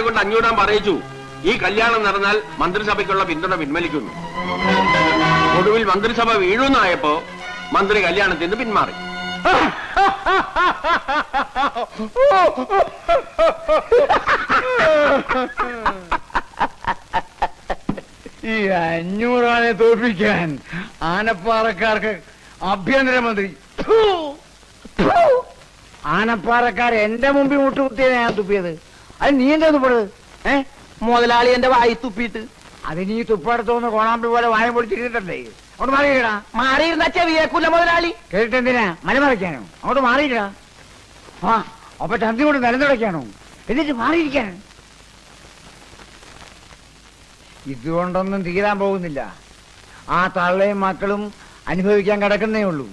കൊണ്ട് അഞ്ഞൂടാൻ പറയിച്ചു. ഈ കല്യാണം നടന്നാൽ മന്ത്രിസഭയ്ക്കുള്ള പിന്തുണ പിൻവലിക്കുന്നു. ഒടുവിൽ മന്ത്രിസഭ വീഴുന്നായപ്പോ മന്ത്രി കല്യാണത്തിൽ നിന്ന് പിന്മാറി. ഈ 500 ആളെ തോൽപ്പിക്കാൻ ആനപ്പാറക്കാർക്ക് ആഭ്യന്തരമന്ത്രി. ആനപ്പാറക്കാർ എന്റെ മുമ്പിൽ മുട്ടുകുത്തിയത് ഞാൻ തുപ്പിയത്. അത് നീ എന്താ തുപ്പത്? മുതലാളി എന്റെ വായി തുപ്പിയിട്ട്. അത് നീ തുപ്പടുത്തോന്ന് കോണാമ്പി പോലെ വായ പൊടിച്ചിരുന്നിട്ടല്ലേ? അങ്ങോട്ട് മാറിയിടാ. മാറിയിരുന്ന ചെവിയേക്കൂല മുതലാളി. കേട്ടിട്ടെന്തിനാ മലമറയ്ക്കാനോ? അങ്ങോട്ട് മാറിയിടാ. ആ അപ്പൊ ചന്തി കൊണ്ട് നിലനിടയ്ക്കാനോ? എന്നിട്ട് മാറിയിരിക്കാൻ. ഇതുകൊണ്ടൊന്നും തീരാൻ പോകുന്നില്ല. ആ തള്ളയും മക്കളും അനുഭവിക്കാൻ കിടക്കുന്നേ ഉള്ളൂ.